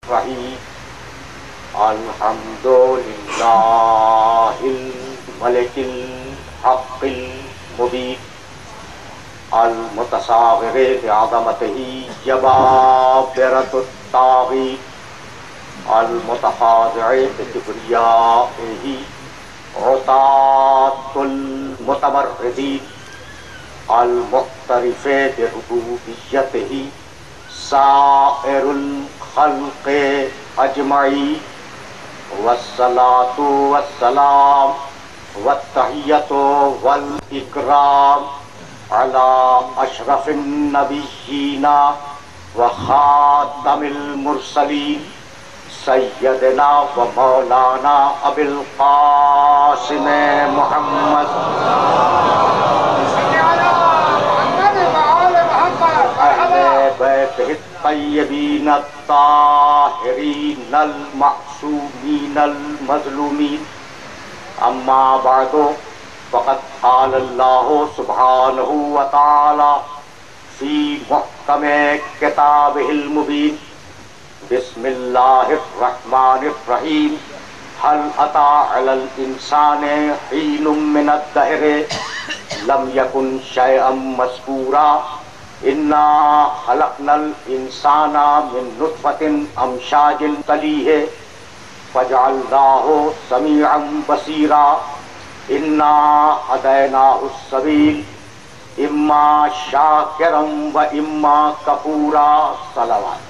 الرحیم الحمد للہ الملک الحق المبین المتصاغر بعظمتہ جبابرۃ الطاغین المتخاضع بکبریائہ عتاۃ المتمردین المعترف بربوبیتہ سائر الخلق اجمعین والصلاۃ والسلام والتحیۃ والاکرام علی اشرف النبیین وخاتم المرسلین سیدنا و مولانا ابی القاسم محمد اہل بیتہ الطیبین الطاہرین المعصومین المظلومین اما بعد فقد قال اللہ سبحانہ وتعالی فی محکم کتابہ المبین بسم اللہ الرحمن الرحیم هل اتى علی الانسان حین من الدہر لم یکن شیئا مذکورا انا خلقنا الانسان من نطفۃ امشاج تلیہ فجعلناہ سمیعا بصیرا انا ہدیناہ السبیل اما شاکرا و اما کفورا صلوات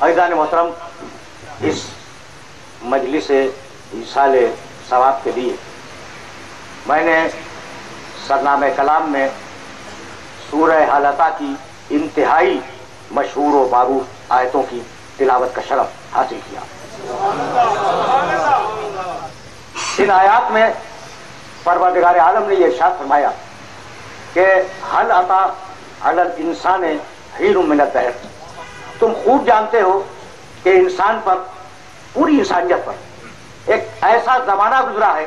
عزیزان محترم، اس مجلس ایصال ثواب کے لیے میں نے سرنامہ کلام میں سورہ حلقہ کی انتہائی مشہور و معروف آیتوں کی تلاوت کا شرف حاصل کیا۔ ان آیات میں پروردگار عالم نے یہ ارشاد فرمایا کہ حل اتی علی الانسان حین من الدہر، تم خوب جانتے ہو کہ انسان پر، پوری انسانیت پر ایک ایسا زمانہ گزرا ہے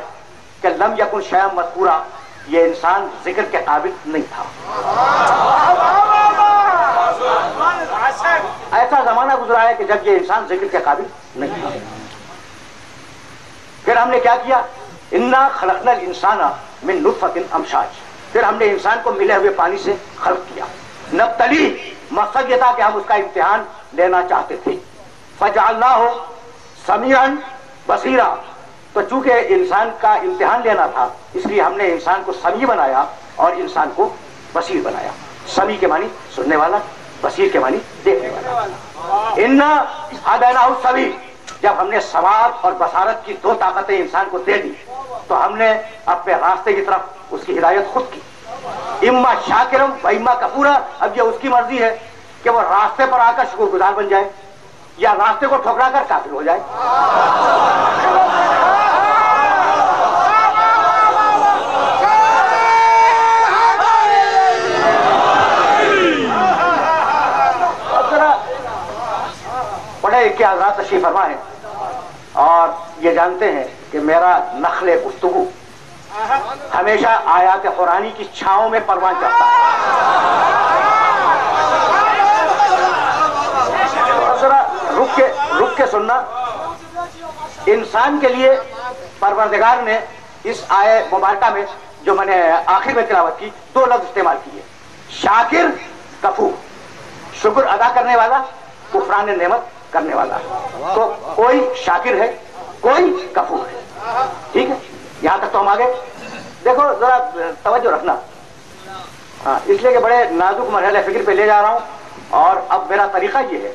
کہ لم یکن شیئا مذکورا، یہ انسان ذکر کے قابل نہیں تھا۔ ایسا زمانہ گزرا ہے کہ جب یہ انسان ذکر کے قابل نہیں تھا۔ پھر ہم نے کیا کیا؟ انا خلقنا الانسان من نطفۃ امشاج، پھر ہم نے انسان کو ملے ہوئے پانی سے خلق کیا۔ نبتلی، مقصد یہ تھا کہ ہم اس کا امتحان لینا چاہتے تھے۔ فجعلناہ سمیعا بصیرا، تو چونکہ انسان کا امتحان لینا تھا اس لیے ہم نے انسان کو سمیع بنایا اور انسان کو بصیر بنایا۔ سمیع کے معنی سننے والا، بصیر کے معنی دیکھنے والا۔ انا ہدیناہ السبیل، جب ہم نے سواد اور بصارت کی دو طاقتیں انسان کو دے دی تو ہم نے اپنے راستے کی طرف اس کی ہدایت خود کی۔ اما شاکرم و اما کفورا، اب یہ اس کی مرضی ہے کہ وہ راستے پر آ کر شکر گزار بن جائے یا راستے کو ٹھکرا کر کافر ہو جائے۔ بڑے کہ حضرات تشریف فرما ہے اور یہ جانتے ہیں کہ میرا نخل گفتگو ہمیشہ آیات قرآنی کی چھاؤں میں پروان چڑھتا ہے۔ ذرا رک کے سننا۔ انسان کے لیے پروردگار نے اس آیہ مبارکہ میں جو میں نے آخر میں تلاوت کی دو لفظ استعمال کیے، شاکر کفور، شکر ادا کرنے والا، کفران نعمت کرنے والا۔ تو کوئی شاکر ہے، کوئی کفور ہے، ٹھیک ہے؟ یہاں تک تو ہم آگے۔ دیکھو ذرا توجہ رکھنا، اس لیے کہ بڑے نازک مرحلے فکر پہ لے جا رہا ہوں، اور اب میرا طریقہ یہ ہے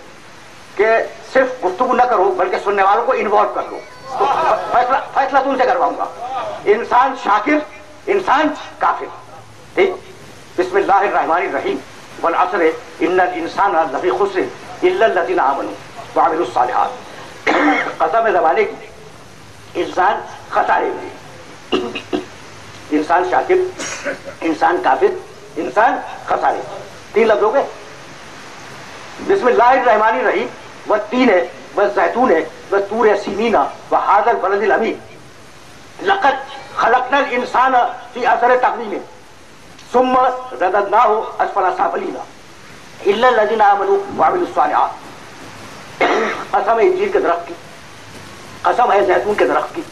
کہ صرف گفتگو نہ کرو بلکہ سننے والوں کو انوالو کر لو، تو فیصلہ تم سے کرواؤں گا۔ انسان شاکر، انسان کافر، ٹھیک؟ بسم اللہ الرحمن الرحیم والعصر ان الانسان لفی خسر الا الذین آمنوا وعملوا الصالحات۔ قسم زمانے کی، انسان خسارے میں، انسان شاکر، انسان کافر، انسان خسارے، تین لفظ ہو گئے۔ بسم اللہ الرحمن الرحیم، وہ تین ہے، والزیتون والطور سینین وہذا البلد الامین لقد خلقنا الانسان فی احسن تقویم ثم رددناہ اسفل سافلین الا الذین آمنوا وعملوا الصالحات. قسم ہے انجیل کے درخت کی، قسم ہے زیتون کے درخت کی،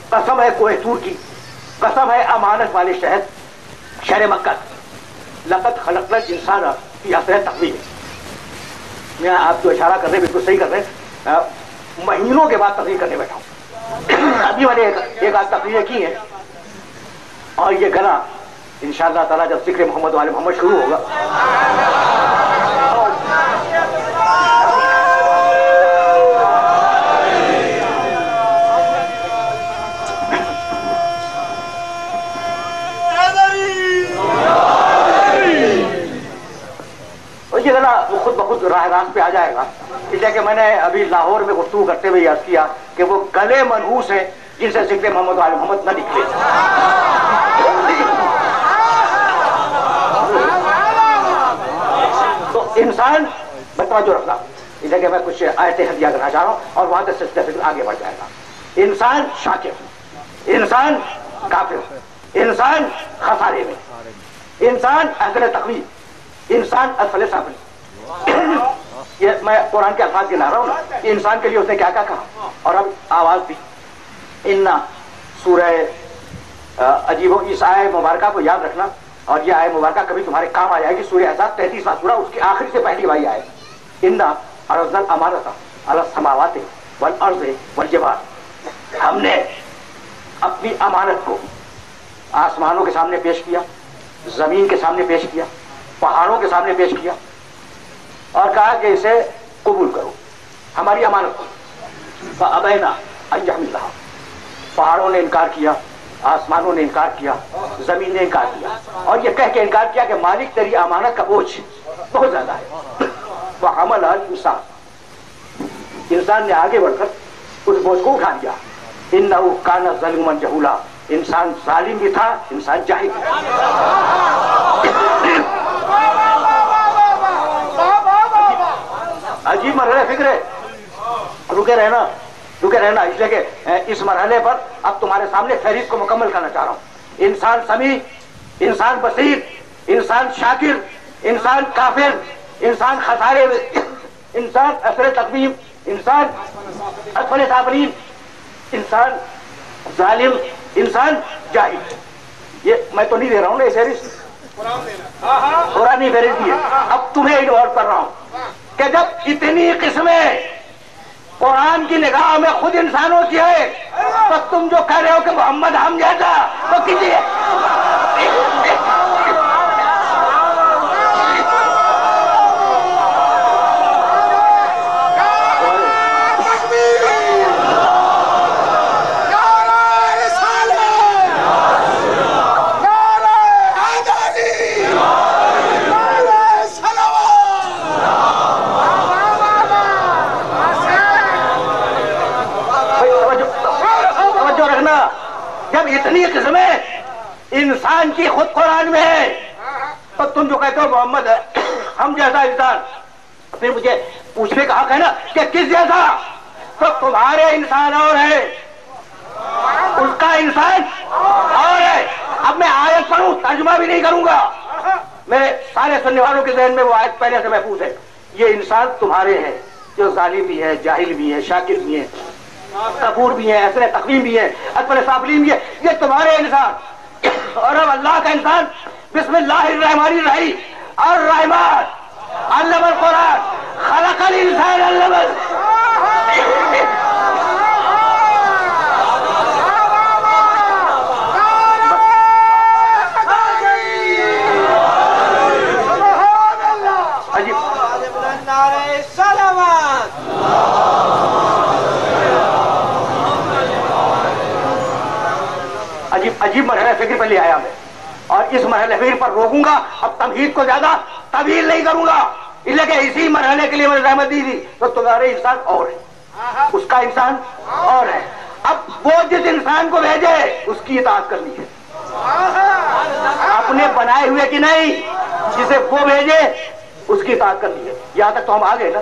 قسم ہے کوہ طور کی، قسم ہے امانت والے شہر مکہ. لقد خلقنا الانسان فی احسن تقویم. میں آپ جو اشارہ کر رہے ہیں بالکل صحیح کر رہے ہیں. مہینوں کے بعد تقریر کرنے بیٹھا ہوں. ابھی میں نے ایک آدھ تقریریں کی ہیں اور یہ گنا انشاءاللہ تعالیٰ جب ذکر محمد والے محمد شروع ہوگا یہ گنا وہ خود بخود راہ راست پہ آ جائے گا. اس لیے کہ میں نے ابھی لاہور میں گفتگو کرتے ہوئے عرض کیا کہ وہ گلے منحوس ہیں جن سے ذکر محمد والے محمد نہ نکلے. تو انسان میں توجہ رکھنا، اس لیے کہ میں کچھ آیتیں ہدیہ کرنا چاہ رہا ہوں اور وہاں سے سلسلہ آگے بڑھ جائے گا. انسان شاکر، انسان کافر، انسان خسارے میں، انسان اہل تقویم، انسان اسفل سافل. یہ میں قرآن کے الفاظ گنا رہا ہوں نا کہ انسان کے لیے اس نے کیا کیا کہا. اور اب آواز دی انا سورہ عجیب و اس آیہ مبارکہ کو یاد رکھنا اور یہ آیہ مبارکہ کبھی تمہارے کام آ جائے گی. سورہ احزاب 33واں سورہ، اس کی آخری سے پہلی والی آئے انا عرضنا الامانۃ علی السماوات والارض والجبال. ہم نے اپنی امانت کو آسمانوں کے سامنے پیش کیا، زمین کے سامنے پیش کیا، پہاڑوں کے سامنے پیش کیا اور کہا کہ اسے قبول کرو ہماری امانت کو. فابینا ان یحملنہا. پہاڑوں نے انکار کیا، آسمانوں نے انکار کیا، زمین نے انکار کیا اور یہ کہہ کے انکار کیا کہ مالک تیری امانت کا بوجھ بہت زیادہ ہے. وحملہا الانسان. انسان نے آگے بڑھ کر اس بوجھ کو اٹھا لیا. انہ کان ظلوما جہولا. انسان ظالم بھی تھا، انسان جاہل بھی تھا. عجیب مرحلہ فکر ہے. رکے رہنا رکے رہنا. اس لیے کہ اس مرحلے پر اب تمہارے سامنے فہرست کو مکمل کرنا چاہ رہا ہوں. انسان سمیع، انسان بصیر، انسان شاکر، انسان کافر، انسان خسارے، انسان اثر تقویم، انسان اسفل سافلین، انسان ظالم، انسان جاہل. یہ میں تو نہیں دے رہا ہوں نا یہ فہرست، قرآن ہی فہرست دی ہے. اب تمہیں انوالو کر رہا ہوں کہ جب اتنی قسمیں قرآن کی نگاہ میں خود انسانوں کی ہے تو تم جو کہہ رہے ہو کہ محمد ہم جیسا تو کیجیے. جب اتنی قسمیں انسان کی خود قرآن میں ہے تو تم جو کہتے ہو محمد ہے ہم جیسا انسان، پھر مجھے پوچھنے کا حق ہے نا کہ کس جیسا. تو تمہارے انسان اور ہے، اس کا انسان اور ہے. اب میں آیت پڑھوں، ترجمہ بھی نہیں کروں گا. میرے سارے سننے والوں کے ذہن میں وہ آیت پہلے سے محفوظ ہے. یہ انسان تمہارے ہیں جو ظالم بھی ہے، جاہل بھی ہے، شاکر بھی ہے، کفور بھی ہے، اثر تقویم بھی ہے، اسفل سافلین بھی ہے. یہ تمہارے انسان. اور اب اللہ کا انسان بسم اللہ الرحمن الرحیم الرحمن علم القرآن خلق الانسان علم عجیب مرحلہ فکر پہ لے آیا میں اور اس مرحلہ فکر پر روکوں گا. اب تمہید کو زیادہ طویل نہیں کروں گا، اس لیے کہ اسی مرحلے کے لیے میں نے رحمت دی تھی. تو تمہارے انسان اور ہے، اس کا انسان اور ہے. اب وہ جس انسان کو بھیجے اس کی اطاعت کرنی ہے، اپنے بنائے ہوئے کی نہیں. جسے وہ بھیجے اس کی اطاعت کرنی ہے. یہاں تک تو ہم آ گئے نا.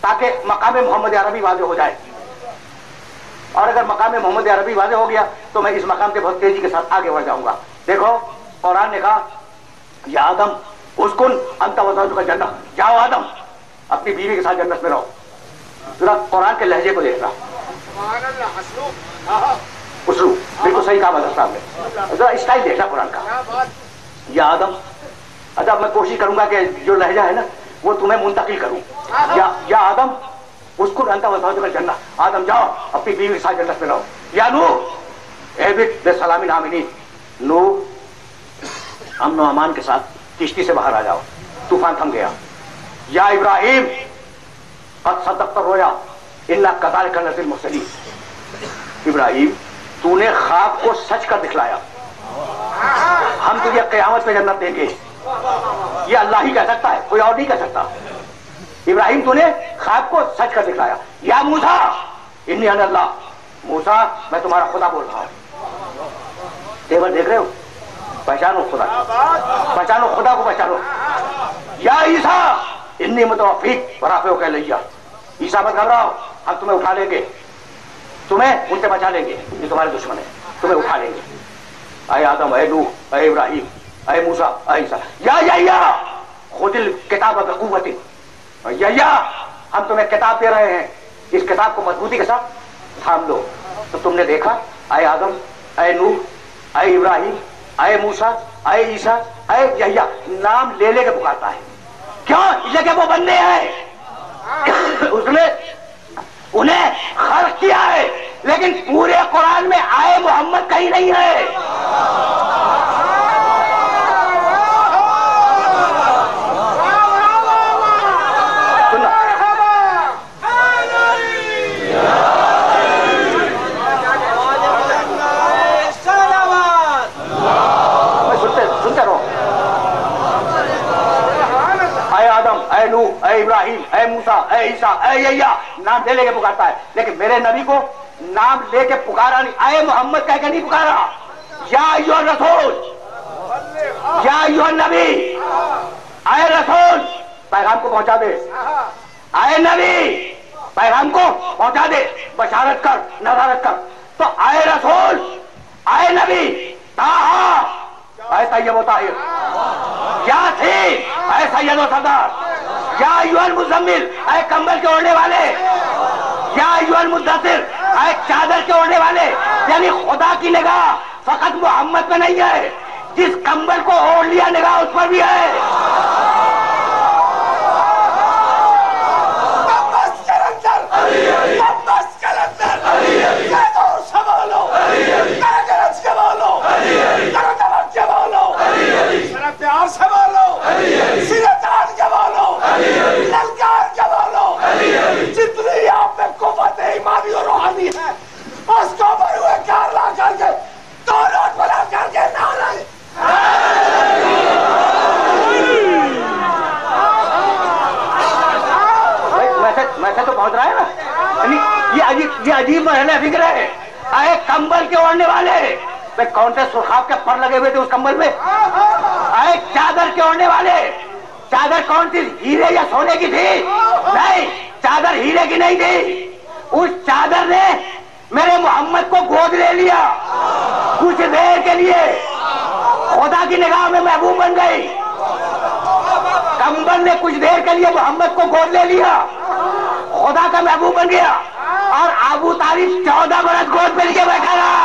تاکہ مقام محمد عربی واضح ہو جائے. اور اگر مقام محمد عربی واضح ہو گیا تو میں اس مقام کے بہت تیزی کے ساتھ آگے بڑھ جاؤں گا. دیکھو قرآن نے کہا یا آدم اسکن انت وزوجک الجنہ، جاؤ آدم اپنی بیوی کے ساتھ جنت میں رہو. ذرا قرآن کے لہجے کو دیکھنا، اسلوب بالکل صحیح کہا مدر صاحب نے. ذرا اسٹائل دیکھنا قرآن کا. یا آدم، اچھا میں کوشش کروں گا کہ جو لہجہ ہے نا وہ تمہیں منتقل کروں. یا آدم اسکن انت وزوجک الجنہ، آدم جاؤ اپنی بیوی کے ساتھ جنت میں رہو. یا نوح اہبط بسلام آمنین، نوح امن و امان کے ساتھ کشتی سے باہر آ جاؤ، طوفان تھم گیا. یا ابراہیم قد صدقت الرؤیا انا کذالک نجزی المحسنین، ابراہیم تو نے خواب کو سچ کر دکھلایا، ہم تجھے قیامت میں جنت دیں گے. یہ اللہ ہی کہہ سکتا ہے، کوئی اور نہیں کہہ سکتا. ابراہیم تو نے خواب کو سچ کر دکھلایا. یا موسیٰ انی انا اللہ، موسیٰ میں تمہارا خدا بول رہا ہوں. تیور دیکھ رہے ہو؟ پہچانو خدا، پہچانو خدا کو، پہچانو. یا عیسیٰ انی متوفیک ورافعک الیہ، عیسیٰ مت گھبراؤ، ہم تمہیں اٹھا لیں گے، تمہیں ان سے بچا لیں گے، یہ تمہارے دشمن ہیں، تمہیں اٹھا لیں گے. اے آدم، اے نوح، اے ابراہیم، اے موسیٰ، اے عیسیٰ. یا خذ الکتاب بقوۃ، یا ہم تمہیں کتاب دے رہے ہیں، اس کتاب کو مضبوطی کے ساتھ تھام لو. تو تم نے دیکھا اے آدم، اے نوح، اے ابراہیم، اے موسیٰ، اے عیسیٰ، اے یحییٰ، نام لے لے کے پکارتا ہے. کیوں؟ اس لیے کہ وہ بندے ہیں، اس نے انہیں خلق کیا ہے. لیکن پورے قرآن میں آئے محمد کہیں نہیں ہے. اے ابراہیم، اے موسیٰ، اے عیسیٰ، اے یحییٰ، نام لے لے کے پکارتا ہے. لیکن میرے نبی کو نام لے کے پکارا نہیں، اے محمد کہہ کے نہیں پکارا. یا ایھا الرسول، یا ایھا النبی، اے رسول پیغام کو پہنچا دے، اے نبی پیغام کو پہنچا دے، بشارت کر، نذارت کر. تو اے رسول، اے نبی، طٰہٰ اے طیب و طاہر، یاسین اے سید و سردار، یا ایھا المزمل اے کمبل کے اوڑھنے والے، یا ایھا المدثر اے چادر کے اوڑھنے والے. یعنی خدا کی نگاہ فقط محمد پہ نہیں ہے، جس کمبل کو اوڑھ لیا نگاہ اس پر بھی ہے. جتنی آپ میں قوت ایمانی اور روحانی ہے اس کو بڑے ہوئے کار لا کر کے دو نوٹ بنا کر کے نعرہ میسج تو پہنچ رہا ہے نا. یہ عجیب مرحلہ فکر ہے. اے کمبل کے اوڑھنے والے، کون سے سرخاب کے پر لگے ہوئے تھے اس کمبل میں. اے چادر کے اوڑھنے والے، چادر کون سی ہیرے یا سونے کی تھی؟ نہیں، چادر ہیرے کی نہیں تھی. اس چادر نے میرے محمد کو گود لے لیا کچھ دیر کے لیے، خدا کی نگاہ میں محبوب بن گئی. کمبل نے کچھ دیر کے لیے محمد کو گود لے لیا، خدا کا محبوب بن گیا. اور ابو طالب 14 برس گود مل کے بیٹھا رہا.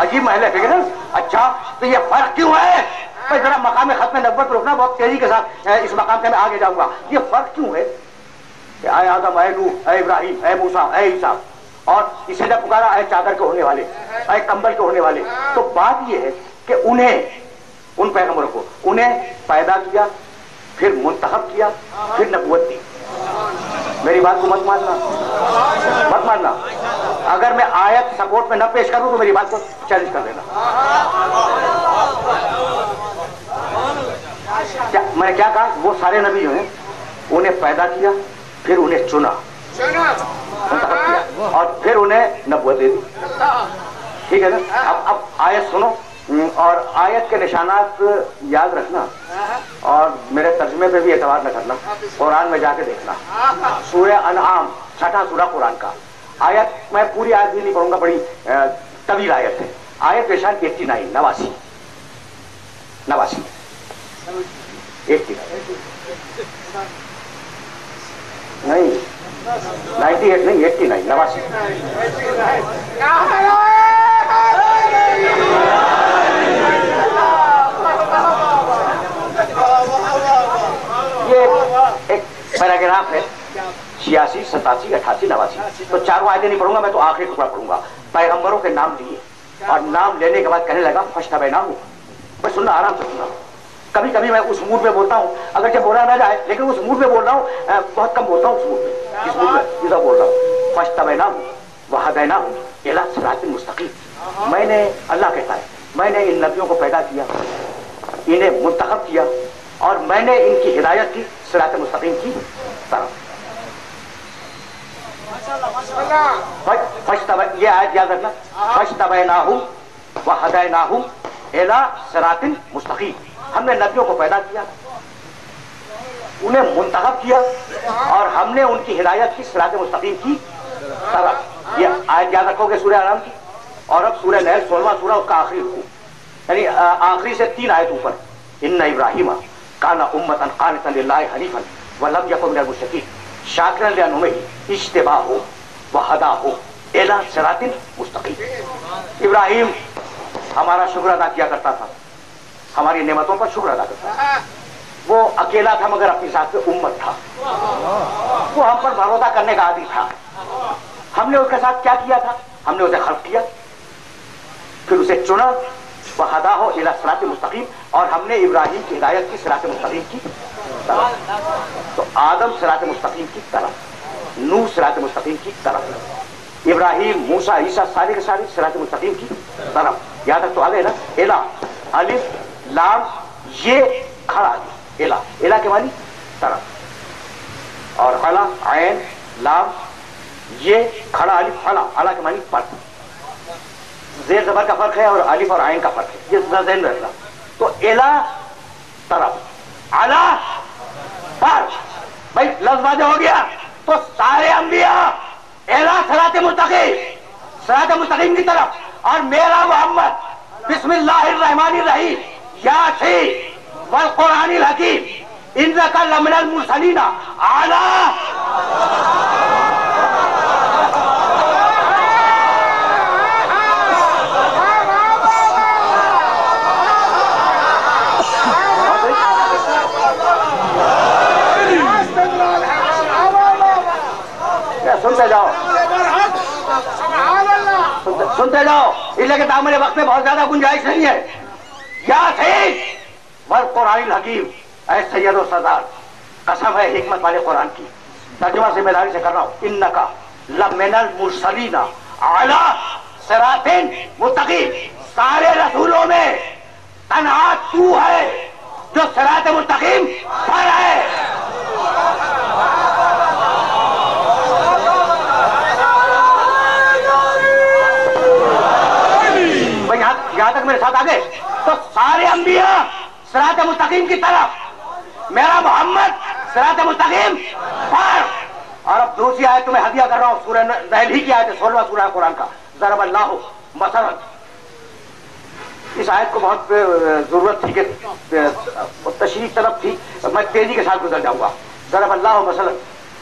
عجیب محل ہے فکر. اچھا تو یہ فرق کیوں ہے؟ ذرا مقام ختم نبوت رکنا، بہت تیزی کے ساتھ اس مقام سے میں آگے جاؤں گا. یہ فرق کیوں ہے کہ اے آدم، اے نوح، اے ابراہیم، اے موسیٰ، اے عیسیٰ، اور اسے جب پکارا اے چادر کے اوڑھنے والے، اے کمبل کے اوڑھنے والے. تو بات یہ ہے کہ انہیں انہیں پیدا کیا، پھر منتخب کیا، پھر نبوت دی. میری بات کو مت ماننا، مت ماننا. اگر میں آیت سپورٹ میں نہ پیش کروں تو میری بات کو چیلنج کر دینا. میں نے کیا کہا؟ وہ سارے نبی جو ہیں انہیں پیدا کیا، پھر انہیں چنا، منتخب کیا، اور پھر انہیں نبوت دے دی. ٹھیک ہے نا؟ اب آیت سنو اور آیت کے نشانات یاد رکھنا، اور میرے ترجمے پہ بھی اعتبار نہ کرنا، قرآن میں جا کے دیکھنا. سورہ انعام 6واں سورہ قرآن کا. آیت میں پوری آیت بھی نہیں پڑھوں گا، بڑی طویل آیت ہے. آیت پیشان 89 89 نہیں 98 نہیں 89 89. یہ ایک پیراگراف ہے 86 87 88 89. تو چاروں آیتیں نہیں پڑھوں گا میں، تو آخری ٹکڑا پڑھوں گا. پیغمبروں کے نام لیے اور نام لینے کے بعد کہنے لگا فاجتبیناہ. بس سننا، آرام سے سننا. کبھی کبھی میں اس موڈ میں بولتا ہوں، اگرچہ بولا نہ جائے لیکن اس موڈ میں بول رہا ہوں. بہت کم بولتا ہوں اس موڈ میں، اس موڈ میں جیسا بول رہا ہوں. فاجتبیناہ وہدیناہ الی صراط مستقیم. میں نے، اللہ کہتا ہے، میں نے ان نبیوں کو پیدا کیا، انہیں منتخب کیا، اور میں نے ان کی ہدایت کی صراط مستقیم کی طرف. یہ آیت یاد رکھنا، فاجتبیناہ وہدیناہ الی صراط مستقیم. ہم نے نبیوں کو پیدا کیا، انہیں منتخب کیا، اور ہم نے ان کی ہدایت کی صراط مستقیم کی طرف. یہ آیت یاد رکھو گے سورہ انعام کی. اور اب سورہ نحل 16واں سورہ، اس کا آخری رکوع، یعنی آخری سے 3 آیت اوپر. ان ابراہیم کان امۃ قانتا للہ حنیفا ولم یکن من المشرکین شاکرا لانعمہ اجتباہ وہداہ الی صراط مستقیم. ابراہیم ہمارا شکر ادا کیا کرتا تھا، ہماری نعمتوں پر شکر ادا کرتا تھا. وہ اکیلا تھا مگر اپنی ساتھ میں امت تھا. وہ ہم پر بھروسہ کرنے کا عادی تھا. ہم نے اس کے ساتھ کیا کیا تھا؟ ہم نے اسے خلق کیا، پھر اسے چنا، وہداہ الی صراط مستقیم، اور ہم نے ابراہیم کی ہدایت کی صراط مستقیم کی طرف. تو آدم صراط مستقیم کی طرف، نوح صراط مستقیم کی طرف، ابراہیم، موسیٰ، عیسیٰ سارے کے سارے صراط مستقیم کی طرف. یہاں تک تو آ گئے نا؟ الی، الف لام یہ کھڑا الف، الی، الی کے معنی طرف، اور علا عین لام یہ کھڑا الف، علا، علا کے معنی پر. زیر زبر کا فرق ہے اور الف اور عین کا فرق ہے، یہ ذہن رکھنا. تو الی طرف، علا پر. بھائی لفظ واضح ہو گیا. تو سارے انبیاء الی صراط مستقیم، صراط مستقیم کی طرف. اور میرا محمد بسم اللہ الرحمن الرحیم یاسین والقرآن الحکیم انک لمن المرسلین اعلیٰ. سنتے جاؤ، سنتے جاؤ، اس لیے کہ دامن وقت میں بہت زیادہ گنجائش نہیں ہے. یاسین والقرآن الحکیم، اے سید و سردار، قسم ہے حکمت والے قرآن کی. ترجمہ ذمہ داری سے کر رہا ہوں. انکا لمن المرسلین اعلیٰ صراط مستقیم. سارے رسولوں میں تنہا تو ہے جو صراط مستقیم پر ہے. یہاں تک میرے ساتھ آگے. تو سارے انبیاء صراط مستقیم کی طرف، میرا محمد صراط مستقیم پر. اور اب دوسری آیت تمہیں ہدیہ کر رہا ہوں، سورہ نحل ہی کی آیت ہے، 16واں سورہ قرآن کا. ضرب اللہ مثلا. اس آیت کو بہت ضرورت تھی کہ تشریح طلب تھی، میں تیزی کے ساتھ گزر جاؤں گا. ضرب اللہ مثلا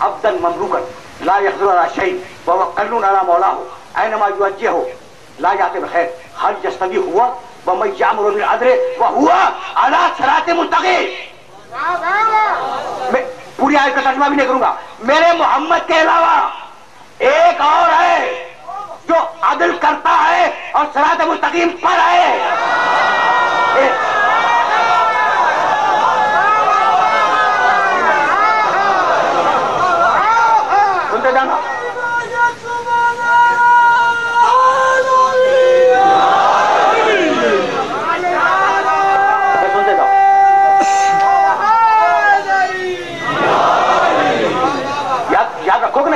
عبدا مملوکا لا يقدر على شيء وهو قرن على مولاه اينما يوجهه لا يأتي بخير هل يستوي هو ومن يأمر بالعدل وهو على صراط مستقيم. میں پوری آیت کا ترجمہ بھی نہیں کروں گا. میرے محمد کے علاوہ ایک اور ہے جو عدل کرتا ہے اور صراط مستقیم پر ہے.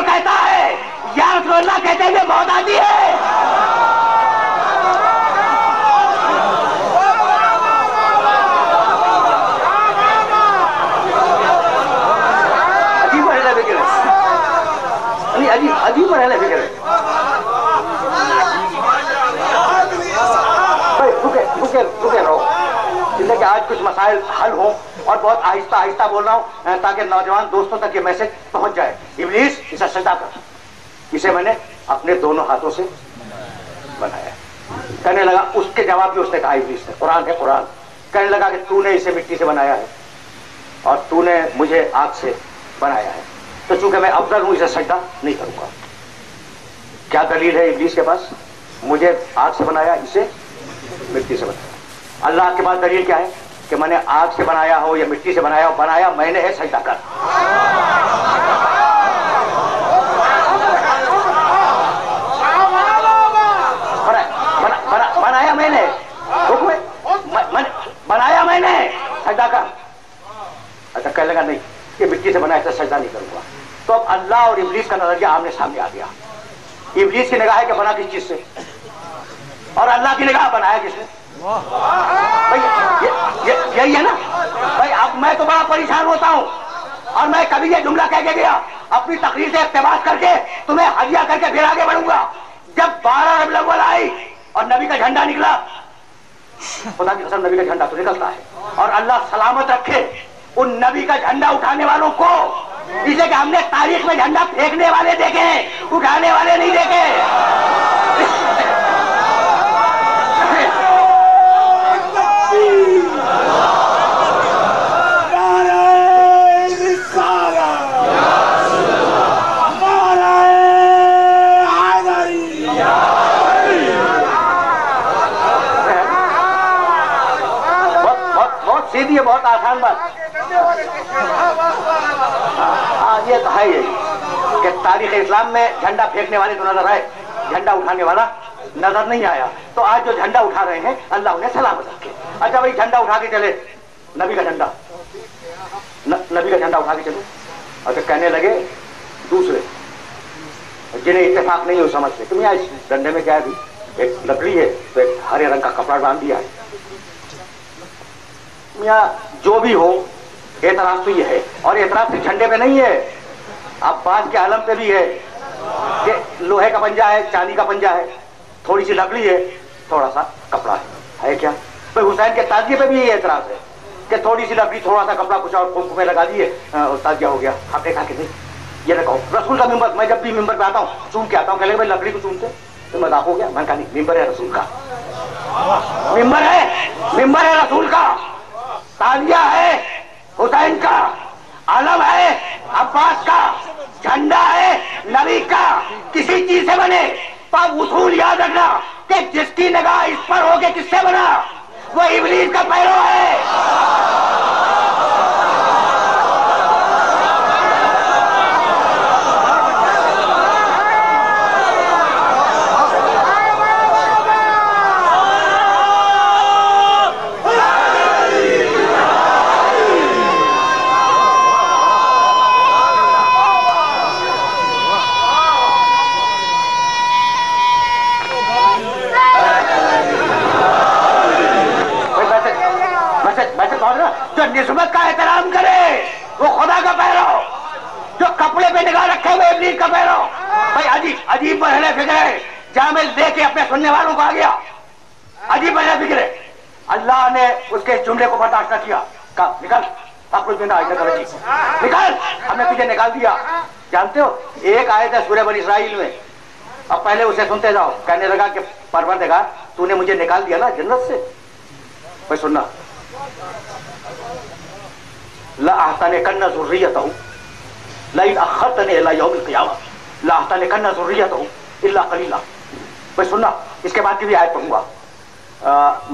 تو کہتا ہے یا رسول اللہ کہتے ہوئے موت آتی ہے. عجیب مرحلہ فکر ہے, عجیب مرحلہ فکر ہے. رکے رہو, اس لیے کہ آج کچھ مسائل حل ہوں اور بہت آہستہ آہستہ بول رہا ہوں تاکہ نوجوان دوستوں تک یہ میسج پہنچ جائے. ابلیس اسے سجدہ کر, اسے میں نے اپنے دونوں ہاتھوں سے بنایا. کہنے لگا, اس کے جواب بھی اس نے کہا ابلیس نے, قرآن ہے قرآن. کہنے لگا کہ تو نے اسے مٹی سے بنایا ہے اور تو نے مجھے آگ سے بنایا ہے, تو چونکہ میں افضل ہوں اسے سجدہ نہیں کروں گا. کیا دلیل ہے ابلیس کے پاس؟ مجھے آگ سے بنایا, اسے مٹی سے بنایا. اللہ کے پاس دلیل کیا ہے کہ میں نے آگ سے بنایا ہو یا مٹی سے بنایا ہو, بنایا میں نے ہے, سجدہ کر. بنایا میں نے, بنایا میں نے, سجدہ کر. اچھا کہنے لگا نہیں, یہ مٹی سے بنایا تو سجدہ نہیں کروں گا. تو اب اللہ اور ابلیس کا نظریہ آمنے سامنے آ گیا. ابلیس کی نگاہ ہے کہ بنا کس چیز سے, اور اللہ کی نگاہ بنایا کس نے. یہی ہے نا بھائی. اب میں تو بڑا پریشان ہوتا ہوں اور میں کبھی یہ جملہ کہہ کے گیا, اپنی تقریر سے اقتباس کر کے تمہیں ہدیہ کر کے پھر آگے بڑھوں گا. جب 12 ربیع الاول آئی اور نبی کا جھنڈا نکلا, خدا کی قسم نبی کا جھنڈا تو نکلتا ہے, اور اللہ سلامت رکھے ان نبی کا جھنڈا اٹھانے والوں کو, اس لیے کہ ہم نے تاریخ میں جھنڈا پھینکنے والے دیکھے ہیں, اٹھانے والے نہیں دیکھے. سیدھی ہے, بہت آسان بات. ہاں یہ تو ہے یہی کہ تاریخ اسلام میں جھنڈا پھینکنے والے تو نظر آئے, جھنڈا اٹھانے والا نظر نہیں آیا. تو آج جو جھنڈا اٹھا رہے ہیں اللہ انہیں سلامت رکھے. اچھا بھائی جھنڈا اٹھا کے چلے, نبی کا جھنڈا, نبی کا جھنڈا اٹھا کے چلے. اچھا کہنے لگے دوسرے جنہیں اتفاق نہیں ہو سمجھتے, تم یہاں اس ڈنڈے میں کیا ہے, ایک لکڑی ہے تو ایک ہرے رنگ کا کپڑا باندھ دیا ہے. جو بھی ہو اعتراض تو یہ ہے, اور اعتراض صرف جھنڈے پہ نہیں ہے, عباس کے علم پہ بھی ہے کہ لوہے کا پنجہ ہے, چاندی کا پنجہ ہے, تھوڑی سی لکڑی ہے, تھوڑا سا کپڑا ہے کیا. بھائی حسین کے تازیے پہ بھی یہ اعتراض ہے کہ تھوڑی سی لکڑی, تھوڑا سا کپڑا, کچھ اور میں لگا دیے اور تازیہ ہو گیا. آپ نے کہا کہ نہیں, یہ نہ کہو. رسول کا ممبر, میں جب بھی ممبر پہ آتا ہوں چوم کے آتا ہوں, کہ بھائی لکڑی کو چومتے تو مذاق ہو گیا. میں نے کہا نہیں, ممبر ہے رسول کا, ممبر ہے رسول کا, تازیہ ہے حسین کا, علم ہے عباس کا, جھنڈا ہے نبی کا. کسی چیز سے بنے تو اب اصول یاد رکھنا کہ جس کی نگاہ اس پر ہو کے کس سے بنا, وہ ابلیس کا پیرو ہے. جو نسبت کا احترام کرے وہ خدا کا پیرو, جو کپڑے پہ نگاہ رکھے ہوئے ابلیس کا پیرو. بھائی عجیب مرحلہ فکر ہے, جہاں میں دے کے اپنے سننے والوں کو آ گیا. عجیب مرحلہ فکر ہے. اللہ نے اس کے جملے کو برداشت نہ کیا, کہا نکل, اب کچھ بھی نہ نکل, ہم نے تجھے نکال دیا. جانتے ہو ایک آیت ہے سورہ بنی اسرائیل میں, اب پہلے اسے سنتے جاؤ. کہنے لگا کہ پروردگار تو نے مجھے نکال دیا نا جنت سے. بھائی سننا, لَأَحْتَنِكَنَّ ذُرِّيَّتَهُ لَئِنْ أَخَّرْتَنِي إِلَىٰ يَوْمِ الْقِيَامَةِ لَأَحْتَنِكَنَّ ذُرِّيَّتَهُ إِلَّا قَلِيلًا. بھائی سننا, اس کے بعد کی بھی آیت پڑھوں گا.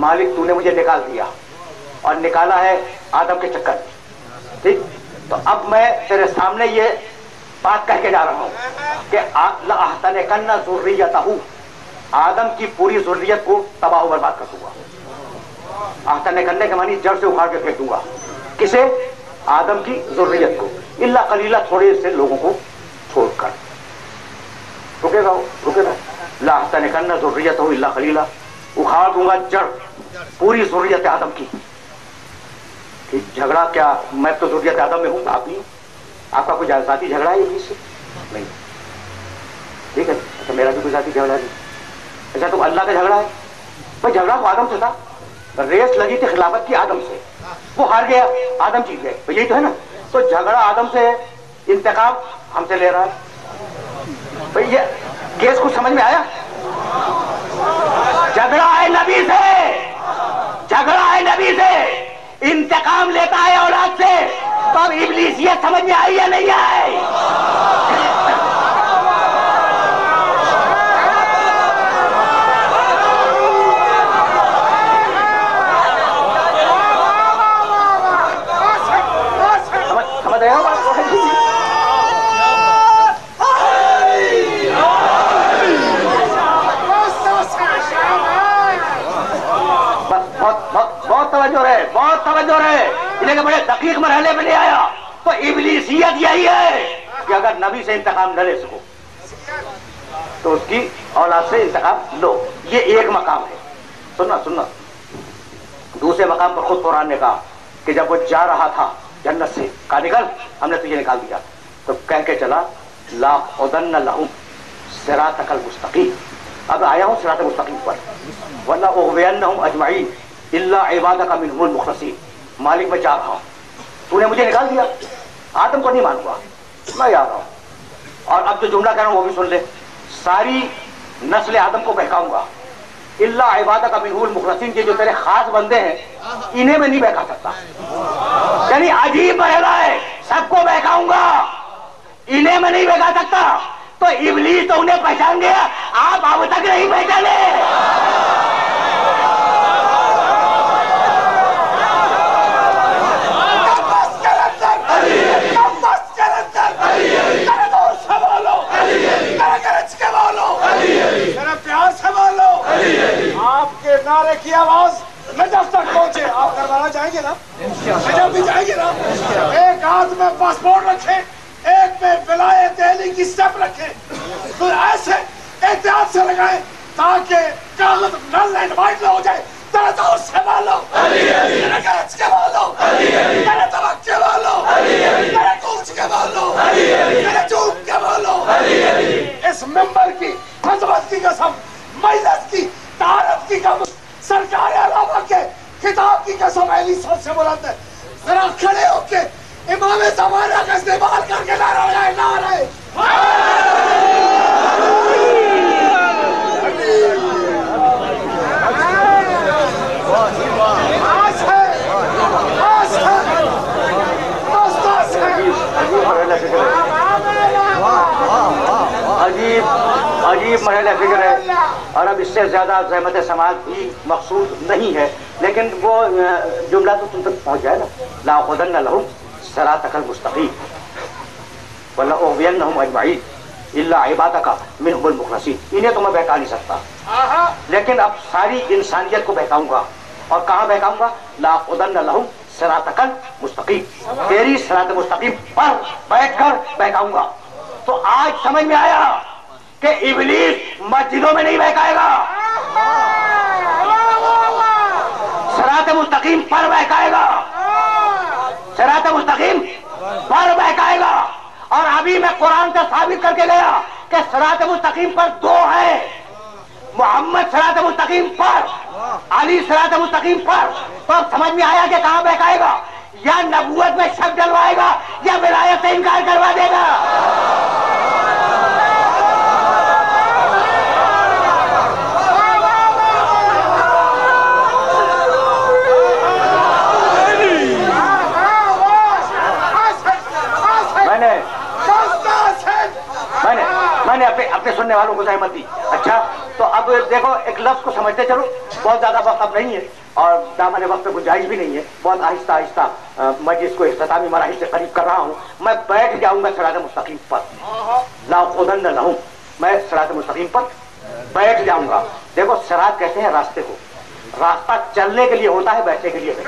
مالک تو نے مجھے نکال دیا اور نکالا ہے آدم کے چکر میں, ٹھیک. تو اب میں تیرے سامنے یہ بات کہہ کے جا رہا ہوں کہ لَأَحْتَنِكَنَّ ذُرِّيَّتَهُ, آدم کی پوری ذریت کو تباہ و برباد کر دوں گا. آہتنے کرنے کے معنی جڑ سے اکھاڑ کے پھینک دوں گا. کسے؟ آدم کی ذریت کو. الا قلیلہ, تھوڑے سے لوگوں کو چھوڑ کر. رکے گا لا احتنکن ذریتہ الا قلیلا، اکھاڑ دوں گا جڑ پوری ذریت آدم کی. کہ جھگڑا کیا، میں تو ذریت آدم میں ہوں، آپ نہیں، آپ کا کوئی ذاتی جھگڑا ہے ابلیس سے؟ نہیں. ٹھیک ہے، اچھا میرا بھی کوئی ذاتی جھگڑا نہیں. اچھا تو اللہ کا جھگڑا ہے؟ بھائی جھگڑا تو آدم سے تھا، ریس لگی تھی خلافت کی آدم سے، وہ ہار گیا، آدم جیت گئے، تو یہی تو ہے نا. تو جھگڑا آدم سے، انتقام ہم سے لے رہا ہے. بھائی یہ کیس کچھ سمجھ میں آیا؟ جھگڑا ہے نبی سے، جھگڑا ہے نبی سے، انتقام لیتا ہے اولاد سے. تو اب ابلیس یہ سمجھ میں آئی یا نہیں آئی؟ سمجھ رہے ہو بات؟ بہت توجہ رہے، بہت توجہ رہے. انہیں بڑے دقیق مرحلے میں لے آیا. تو ابلیسیت یہی ہے کہ اگر نبی سے انتقام نہ لے سکو تو اس کی اولاد سے انتقام لو. یہ ایک مقام ہے. سننا دوسرے مقام پر خود قرآن نے کہا کہ جب وہ جا رہا تھا جنت سے، کہا نکل، ہم نے تجھے نکال دیا، تو کہہ کے چلا لاقعدن لہم صراطک المستقیم. اب آیا ہوں صراط مستقیم پر. ورنہ اغوینہم اجمعین الا عبادک منہم المخلصین. مالک میں جا رہا ہوں، تو نے مجھے نکال دیا، آدم کو نہیں مانوں گا، میں آ رہا ہوں. اور اب جو جملہ کہہ رہا ہوں وہ بھی سن لے، ساری نسل آدم کو بہکاؤں گا الا عبادک منہم المخلصین. کے جو تیرے خاص بندے ہیں انہیں میں نہیں بہکا سکتا. یعنی عجیب مرحلہ ہے، سب کو بہکاؤں گا، انہیں میں نہیں بہکا سکتا. تو ابلیس تو انہیں پہچان گیا، آپ اب تک نہیں پہچانے. پیار سے بولو. آپ کے نعرے کی آواز نجف تک پہنچے. آپ کروانا چاہیں گے نا؟ نجف بھی جائیں گے نا؟ ایک ہاتھ میں پاسپورٹ رکھے، ایک میں ولایت علی کی سٹیپ رکھے، تو ایسے احتیاط سے لگائیں تاکہ کاغذ نل اینڈ وائٹ نہ ہو جائے. ذرا زور سے بولو، ذرا گرج کے بولو، ذرا دبک کے بولو، ذرا گونج کے بولو، ذرا چوب کے بولو. اس ممبر کی عظمت کی قسم، مجلس کی طہارت کی قسم، سرکار علامہ کے خطاب کی قسم علی سب سے بلند ہے. ذرا کھڑے ہو کے امام زمانہ کا استعمال کر کے نعرہ لگائے، نعرہ عجیب مرحلہ فکر ہے. اور اب اس سے زیادہ زحمت سماعت بھی مقصود نہیں ہے، لیکن وہ جملہ تو تم تک پہنچ جائے نا. لاقعدن لہم صراطک المستقیم ولأغوینہم اجمعین الا عبادک منہم المخلصین. انہیں تو میں بہکا نہیں سکتا، لیکن اب ساری انسانیت کو بہکاؤں گا. اور کہاں بہکاؤں گا؟ لاقعدن لہم صراطک المستقیم، تیری صراط مستقیم پر بیٹھ کر بہکاؤں گا. تو آج سمجھ میں آیا کہ ابلیس مسجدوں میں نہیں بہکائے گا، صراط مستقیم پر بہکائے گا، صراط مستقیم پر بہکائے گا. اور ابھی میں قرآن سے ثابت کر کے گیا کہ صراط مستقیم پر دو ہے، محمد صراط مستقیم پر، علی صراط مستقیم پر. تو اب سمجھ میں آیا کہ کہاں بہکائے گا؟ یا نبوت میں شک ڈلوائے گا یا ولایت سے انکار کروا دے گا. میں نے اپنے سننے والوں کو زحمت دی. اچھا تو اب دیکھو ایک لفظ کو سمجھتے چلو، بہت زیادہ وقت اب نہیں ہے اور دامن وقت پہ گنجائش بھی نہیں ہے. بہت آہستہ آہستہ میں جس کو اختتامی مراحل سے قریب کر رہا ہوں. میں بیٹھ جاؤں گا صراط مستقیم پر، لاقعدن لہم، میں صراط مستقیم پر بیٹھ جاؤں گا. دیکھو صراط کہتے ہیں راستے کو، راستہ چلنے کے لیے ہوتا ہے، بیٹھنے کے لیے نہیں.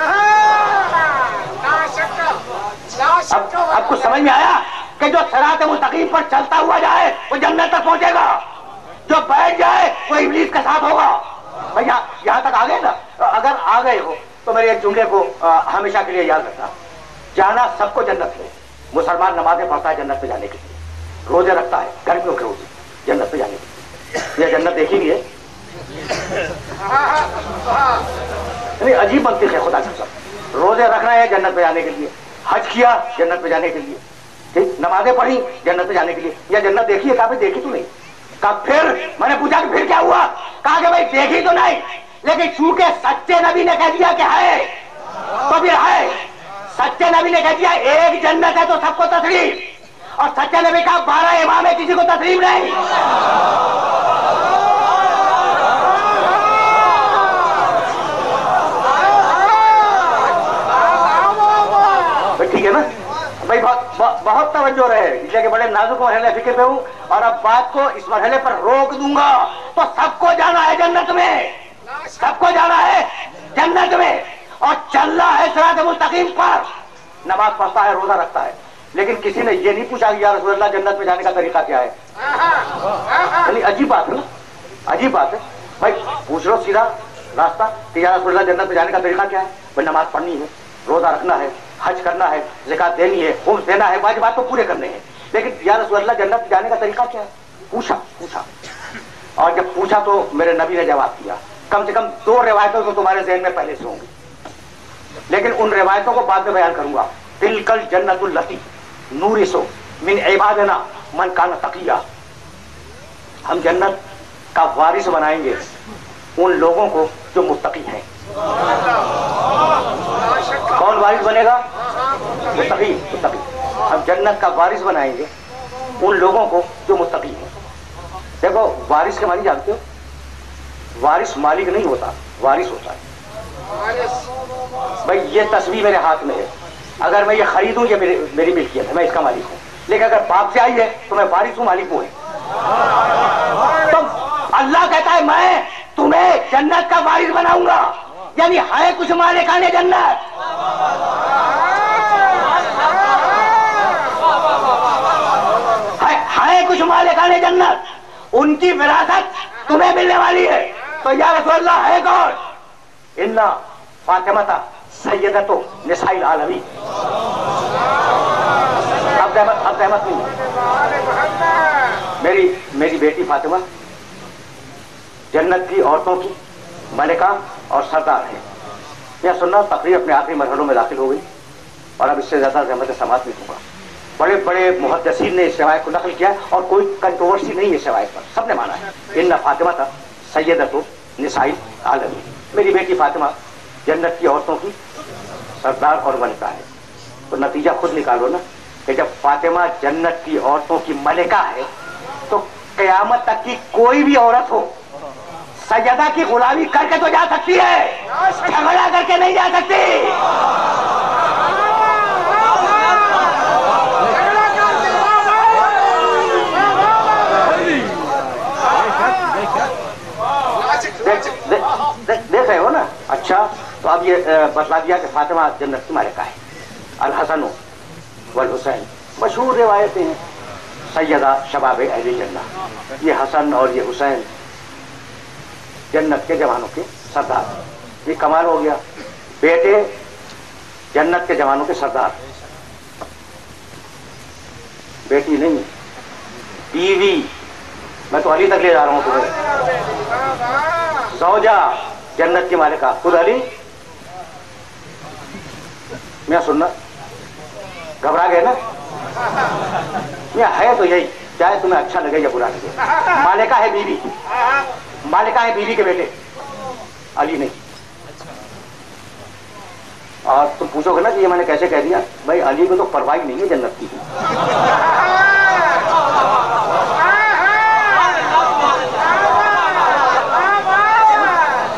اب کچھ سمجھ میں آیا؟ کہ جو صراط مستقیم پر چلتا ہوا جائے وہ جنت تک پہنچے گا، جو بیٹھ جائے وہ ابلیس کے ساتھ ہوگا۔ بھائی یہاں تک آ گئے نا؟ اگر آ گئے ہو تو میرے ایک جملے کو ہمیشہ کے لیے یاد رکھنا، جانا سب کو جنت ہے۔ مسلمان نمازیں پڑھتا ہے جنت پہ جانے کے لیے، روزے رکھتا ہے گرمیوں کے روزے جنت پہ جانے کے لیے۔ یہ جنت دیکھی بھی ہے؟ نہیں، عجیب منطق ہے خدا کی قسم۔ روزے رکھنا ہے جنت پہ جانے کے لیے، حج کیا جنت پہ جانے کے لیے، ٹھیک، نمازیں پڑھی جنت پہ جانے کے لیے۔ یا جنت دیکھی ہے؟ کہا بھائی دیکھی تو نہیں۔ کہا پھر؟ میں نے پوچھا کہ پھر کیا ہوا؟ کہا کہ بھائی دیکھی تو نہیں، لیکن چونکہ سچے نبی نے کہہ دیا کہ ہے تو پھر ہے۔ سچے نبی نے کہہ دیا ایک جنت ہے تو سب کو تسلیم، اور سچے نبی کا 12 امام ہے، کسی کو تسلیم نہیں۔ ٹھیک ہے نا بھائی؟ بہت توجہ رہے، اس لیے کہ بڑے نازک مرحلے فکر پہ ہوں، اور اب بات کو اس مرحلے پر روک دوں گا۔ تو سب کو جانا ہے جنت میں، سب کو جانا ہے جنت میں، اور چلنا ہے صراط مستقیم پر۔ نماز پڑھتا ہے، روزہ رکھتا ہے، لیکن کسی نے یہ نہیں پوچھا کہ یا رسول اللہ جنت میں جانے کا طریقہ کیا ہے؟ یعنی عجیب بات ہے نا، عجیب بات ہے بھائی۔ پوچھ لو سیدھا راستہ کہ یا رسول اللہ جنت میں جانے کا طریقہ کیا ہے؟ بھائی نماز پڑھنی ہے، روزہ رکھنا ہے، حج کرنا ہے، زکات دینی ہے، خمس دینا ہے، واجبات تو پورے کرنے ہیں، لیکن یا رسول اللہ جنت میں جانے کا طریقہ کیا ہے؟ پوچھا۔ اور جب پوچھا تو میرے نبی نے جواب دیا۔ کم سے کم 2 روایتوں تو تمہارے ذہن میں پہلے سے ہوں گی، لیکن ان روایتوں کو بعد میں بیان کروں گا۔ تلکل جنت التی نورث من عبادنا من کان تقیا، ہم جنت کا وارث بنائیں گے ان لوگوں کو جو متقی ہیں۔ کون وارث بنے گا؟ متقی۔ ہم جنت کا وارث بنائیں گے ان لوگوں کو جو متقی ہیں۔ دیکھو وارث کے معنی جانتے ہو؟ وارث مالک نہیں ہوتا، وارث ہوتا ہے۔ بھائی یہ تصویر میرے ہاتھ میں ہے، اگر میں یہ خریدوں یہ میری ملکیت ہے، میں اس کا مالک ہوں، لیکن اگر باپ سے آئی ہے تو میں وارث ہوں، مالک ہوں۔ تو اللہ کہتا ہے میں تمہیں جنت کا وارث بناؤں گا، یعنی ہے کچھ مالکان جنت، ہے کچھ مالکان جنت، ان کی وراثت تمہیں ملنے والی ہے۔ تو یا رسول اللہ ہے کون؟ انا فاطمہ سیدۃ نساء العالمین۔ اب احمد نہیں، میری بیٹی فاطمہ جنت کی عورتوں کی ملکہ اور سردار ہے۔ یہ سننا تقریر اپنے آخری مرحلوں میں داخل ہو گئی، اور اب اس سے زیادہ زحمت سماعت نہیں دوں گا۔ بڑے بڑے محدثین نے اس روایت کو نقل کیا اور کوئی کنٹروورسی نہیں ہے اس روایت پر، سب نے مانا ہے۔ ان فاطمہ تھا سیدۃ نساء العالمین، میری بیٹی فاطمہ جنت کی عورتوں کی سردار اور ملکہ ہے۔ تو نتیجہ خود نکالو نا کہ جب فاطمہ جنت کی عورتوں کی ملکہ ہے تو قیامت تک کی کوئی بھی عورت ہو سیدہ کی غلامی کر کے تو جا سکتی ہے، جھگڑا کر کے نہیں جا سکتی۔ دیکھ رہے ہو نا؟ اچھا تو اب یہ بتلا دیا کہ فاطمہ جنت کی ملکہ ہے۔ الحسن والحسین مشہور روایتیں ہیں، سیدہ شباب اہل جنت، یہ حسن اور یہ حسین جنت کے جوانوں کے سردار۔ یہ کمال ہو گیا، بیٹے جنت کے جوانوں کے سردار، بیٹی نہیں بیوی، میں تو علی تک لے جا رہا ہوں تمہیں، زوجہ جنت کی مالکہ، خود علی۔ میں سننا گھبرا گئے نا؟ یہ ہے تو یہی، چاہے تمہیں اچھا لگے یا برا لگے، مالکہ ہے بیوی، مالکہ ہے بیوی کے بیٹے، علی نہیں۔ اور تم پوچھو گے نا کہ یہ میں نے کیسے کہہ دیا؟ بھائی علی کو تو پرواہ نہیں ہے جنت کی،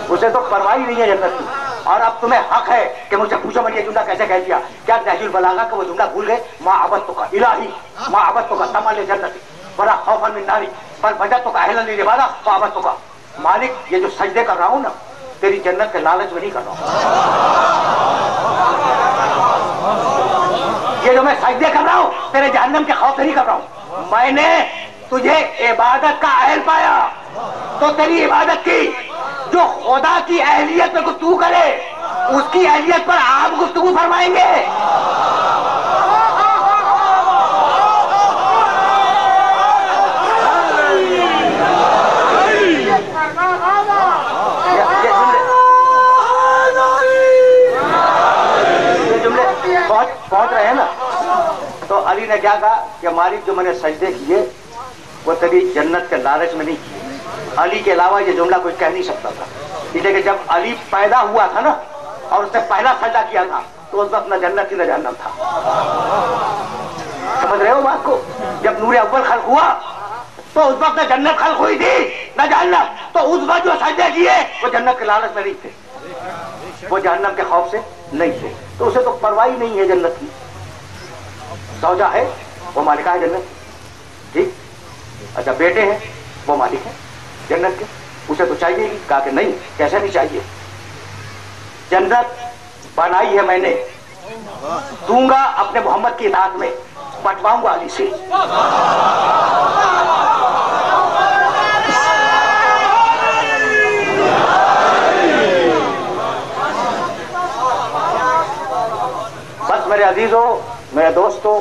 اسے تو پرواہ نہیں ہے جنت کی۔ اور اب تمہیں حق ہے کہ مجھ سے پوچھو میں نے یہ جملہ کیسے کہہ دیا؟ کیا نہج البلاغہ کا وہ جملہ بھول گئے؟ ما عبدتک الہی ما عبدتک تمل جنتی ولا خوفا من ناری بل وجدتک اہلا للعبادہ فعبدتک۔ مالک یہ جو سجدے کر رہا ہوں نا تیری جنت کے لالچ میں نہیں کر رہا ہوں، یہ جو میں سجدے کر رہا ہوں تیرے جہنم کے خوف سے نہیں کر رہا ہوں. میں نے تجھے عبادت کا اہل پایا تو تیری عبادت کی. جو خدا کی اہلیت پہ گفتگو کرے اس کی اہلیت پر آپ گفتگو فرمائیں گے. پہنچ رہے ہیں نا. تو علی نے کیا کہا کہ مالک جو میں نے سجدے کیے وہ تیری جنت کے لالچ میں نہیں کیے. علی کے علاوہ یہ جملہ کوئی کہہ نہیں سکتا تھا. اس لیے کہ جب علی پیدا ہوا تھا نا اور اس نے پہلا سجدہ کیا تھا تو اس وقت نہ جنت تھی نہ جہنم تھا. سمجھ رہے ہو بات کو؟ جب نور اول خلق ہوا تو اس وقت نہ جنت خلق ہوئی تھی نہ جہنم. تو اس وقت جو سجدے کیے وہ جنت کے لالچ میں نہیں تھے, وہ جہنم کے خوف سے نہیں تھے. تو اسے تو پرواہ نہیں ہے جنت کی. زوجہ ہے وہ مالکہ ہے جنت, ٹھیک. اچھا بیٹے ہیں وہ مالک ہے جنت کے, اسے تو چاہیے ہی. کہا کہ نہیں, کیسے نہیں چاہیے. جنت بنائی ہے میں نے, دوں گا اپنے محمد کی اطاعت میں, بٹواؤں گا علی سے. بس میرے عزیزوں, میرے دوستوں,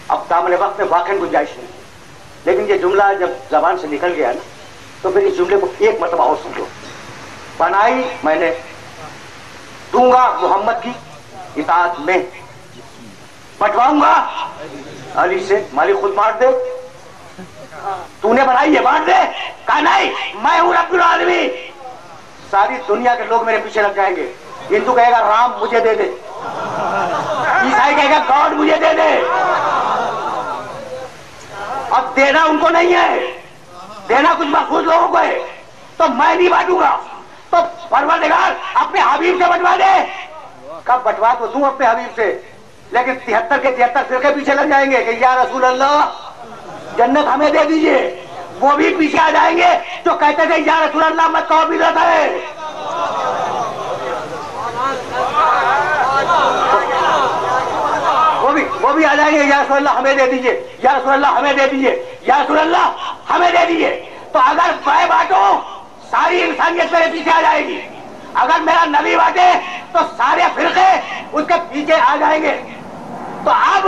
اب دامن وقت میں واقعی گنجائش نہیں, لیکن یہ جملہ جب زبان سے نکل گیا نا تو پھر اس جملے کو ایک مرتبہ اور سمجھو. بنائی میں نے, دوں گا محمد کی اطاعت میں, بٹواؤں گا علی سے. مالک خود بانٹ دے, تو نے بنائی ہے بانٹ دے. کہا نہیں, میں ہوں رب العالمین. ساری دنیا کے لوگ میرے پیچھے لگ جائیں گے. ہندو کہے گا رام مجھے دے دے, عیسائی کہے گا گاڈ مجھے دے دے. اب دینا ان کو نہیں ہے, دینا کچھ مخصوص لوگوں کو ہے, تو میں نہیں بانٹوں گا. تو پروردگار اپنے حبیب سے بٹوا دے. کب بٹوا تو دوں اپنے حبیب سے, لیکن 73 کے 73 فرقے پیچھے لگ جائیں گے کہ یا رسول اللہ جنت ہمیں دے دیجئے. وہ بھی پیچھے آ جائیں گے جو کہتے تھے یا رسول اللہ مت کہو بدعت ہے. وہ بھی آ جائیں گے یا رسول اللہ ہمیں دے دیجئے, یا رسول اللہ ہمیں دے دیجئے, یا رسول اللہ ہمیں دے دیجئے. تو اگر میں بانٹوں ساری انسانیت میرے پیچھے آ جائے گی, اگر میرا نبی بانٹے تو سارے فرقے اس کے پیچھے آ جائیں گے. تو اب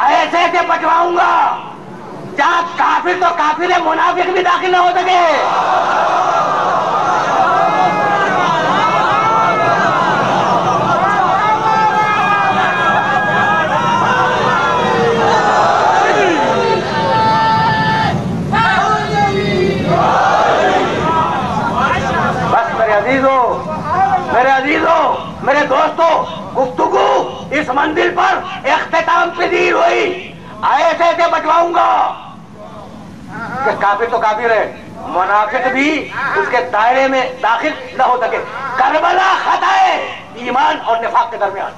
ایسے سے بٹواؤں گا جہاں کافر تو کافر ہے, منافق بھی داخل نہ ہو سکے. میرے عزیزوں, میرے دوستوں, گفتگو اس منزل پر اختتام پذیر ہوئی. ایسے سے بٹواؤں گا کہ کافر تو کافر ہے, منافق بھی اس کے دائرے میں داخل نہ ہو سکے. کربلا خطا ہے ایمان اور نفاق کے درمیان.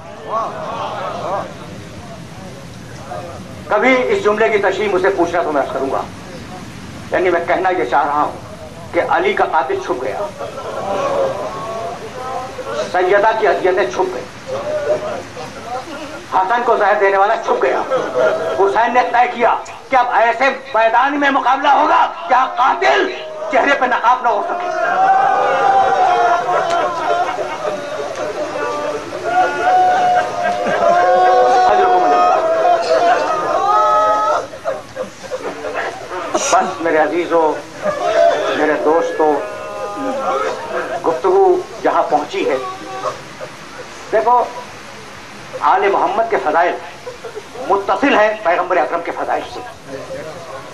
کبھی اس جملے کی تشریح مجھ سے پوچھنا تو میں کروں گا, یعنی میں کہنا یہ چاہ رہا ہوں کہ علی کا قاتل چھپ گیا, سیدہ کی اذیتیں چھپ گئی, حسن کو زہر دینے والا چھپ گیا. حسین نے طے کیا کہ اب ایسے میدان میں مقابلہ ہوگا جہاں قاتل چہرے پہ نقاب نہ ہو سکے. بس میرے عزیزوں, میرے دوستوں, گفتگو جہاں پہنچی ہے, دیکھو آل محمد کے فضائل متصل ہیں پیغمبر اکرم کے فضائل سے.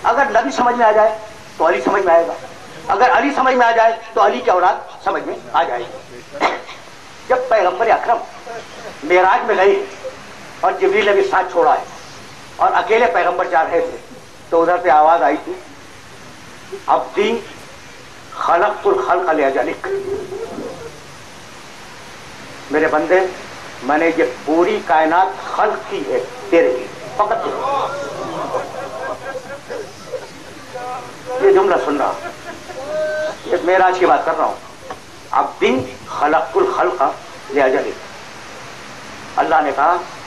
اگر نبی سمجھ میں آ جائے تو علی سمجھ میں آئے گا, اگر علی سمجھ میں آ جائے تو علی کی اولاد سمجھ میں آ جائے گی. جب پیغمبر اکرم معراج میں گئے اور جبریل نے بھی ساتھ چھوڑا ہے اور اکیلے پیغمبر جا رہے تھے تو ادھر سے آواز آئی تھی, عبدی خلقت الخلق لاجلک, میرے بندے میں نے یہ پوری کائنات خلق کی ہے تیرے لیے, فقط تیرے. یہ جملہ سن رہا, یہ معراج کی بات کر رہا ہوں. عبدی خلقت الخلق لاجلک, اللہ نے کہا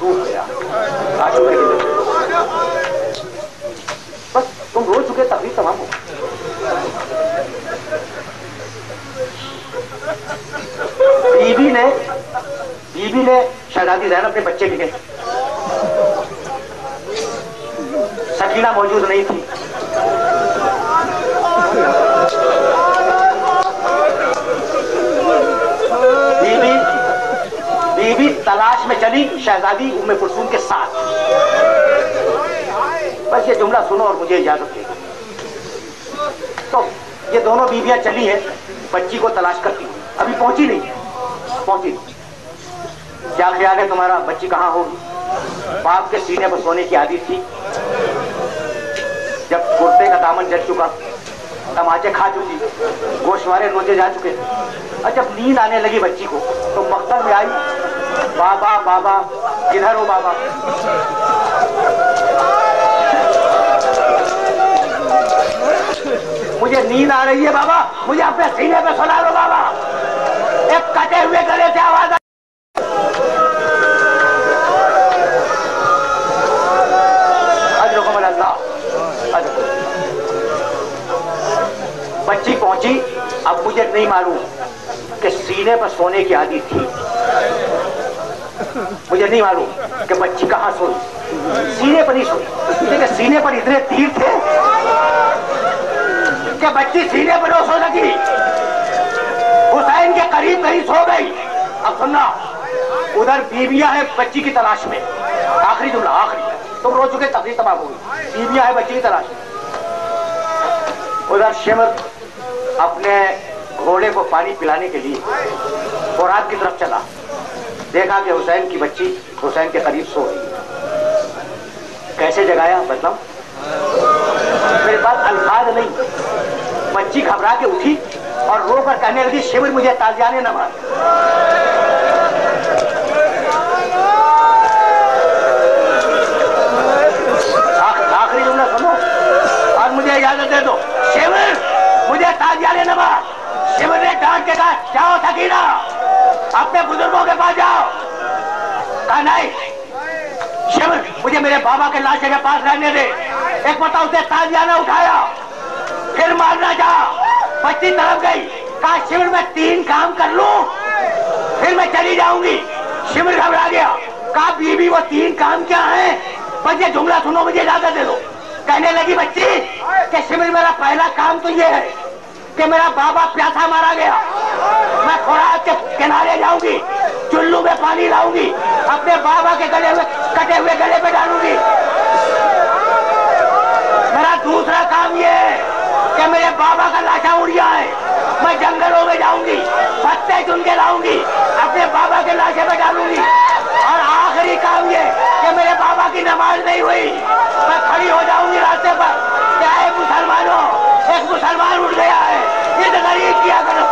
ٹوٹ گیا. آ چکے دن بس تم رو چکے, تقریر تمام ہو. بیوی نے شہزادی زینب اپنے بچے لکھے. سکینہ موجود نہیں تھی. بیوی تلاش میں چلی شہزادی ام کلثوم کے ساتھ. بس یہ جملہ سنو اور مجھے اجازت دے. تو یہ دونوں بیویاں چلی ہیں بچی کو تلاش کرتی. ابھی پہنچی نہیں. کیا خیال ہے تمہارا بچی کہاں ہوگی؟ باپ کے سینے پر سونے کی عادت تھی. جب کرتے کا دامن جل چکا, تماچے کھا چکی, گوشوارے نوچے جا چکے, اور جب نیند آنے لگی بچی کو تو مقبر میں آئی, بابا بابا کدھر ہو بابا. مجھے نیند آ رہی ہے بابا, مجھے اپنے سینے پہ سلا دو بابا. ایک کٹے ہوئے گلے سے آواز آئی. اجرکم اللہ. بچی پہنچی. اب مجھے نہیں معلوم کہ سینے پر سونے کی عادت تھی. مجھے نہیں معلوم کہ بچی کہاں سوئی. سینے پر نہیں سوئی, لیکن سینے پر اتنے تیر تھے کہ بچی سینے پر نہ سو سکی. حسین کے قریب کہیں سو گئی. اب سننا, ادھر بیویاں ہیں بچی کی تلاش میں. آخری جملہ آخری, تم رو چکے, تقریر تمام ہو گئی. بیویاں ہیں بچی کی تلاش میں. ادھر شمر اپنے گھوڑے کو پانی پلانے کے لیے فرات کی طرف چلا. دیکھا کہ حسین کی بچی حسین کے قریب سو رہی ہے. کیسے جگایا بتاؤ؟ میرے پاس الفاظ نہیں. بچی گھبرا کے اٹھی اور رو کر کہنے لگی, شمر مجھے تازیانے نہ مار. آخری جملہ سنو اور مجھے اجازت دے دو. شمر مجھے تازیانے نہ مار. شمر نے ڈانٹ کے کہا, جاؤ سکینہ اپنے بزرگوں کے پاس جاؤ. کہا نہیں شمر, مجھے میرے بابا کے لاشے کے پاس رہنے دے. ایک مرتبہ اسے تازیانہ اٹھایا, پھر مارنا چاہا. بچی طرف گئی. کہا شمر میں 3 کام کر لوں پھر میں چلی جاؤں گی. شمر گھبرا گیا. کہا بیوی وہ 3 کام کیا ہیں؟ بس یہ جملہ سنو, مجھے اجازت دے دو. کہنے لگی بچی کہ شمر میرا پہلا کام تو یہ ہے کہ میرا بابا پیاسا مارا گیا. میں خوراک کے کنارے جاؤں گی, چلو میں پانی لاؤں گی, اپنے بابا کے کٹے ہوئے گلے پہ ڈالوں گی. میرا دوسرا کام یہ ہے کہ میرے بابا کا لاشا اڑیا ہے, میں جنگلوں میں جاؤں گی, پتے چن کے لاؤں گی, اپنے بابا کے لاشے پہ ڈالوں گی. اور آخری کام یہ کہ میرے بابا کی نماز نہیں ہوئی, میں کھڑی ہو جاؤں گی راستے پر. کیا ہے مسلمانوں, ایک مسلمان اٹھ گیا ہے, یہ غریب کیا کرو.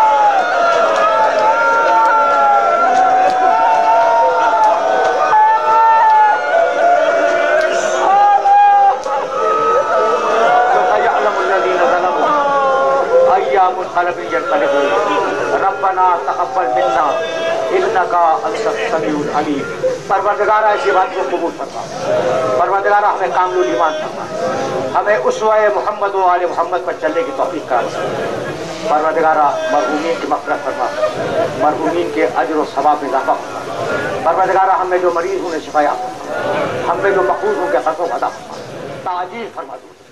ربنا تقبل منا انک انت السمیع العلیم. پروردگارہ ایسی بات کو قبول فرما. پروردگارہ ہمیں کامل ایمان فرما. ہمیں اسوہ محمد و آل محمد پر چلنے کی توفیق کرا. پروردگارہ مرحومین کی مغفرت فرما, مرحومین کے اجر و ثواب میں اضافہ فرما. پروردگارہ ہمیں جو مریض ہوں انہیں شفا عطا فرما, ہم میں جو مقبوض ہوں کے قرضوں ادا فرما, تعجیل فرما دو.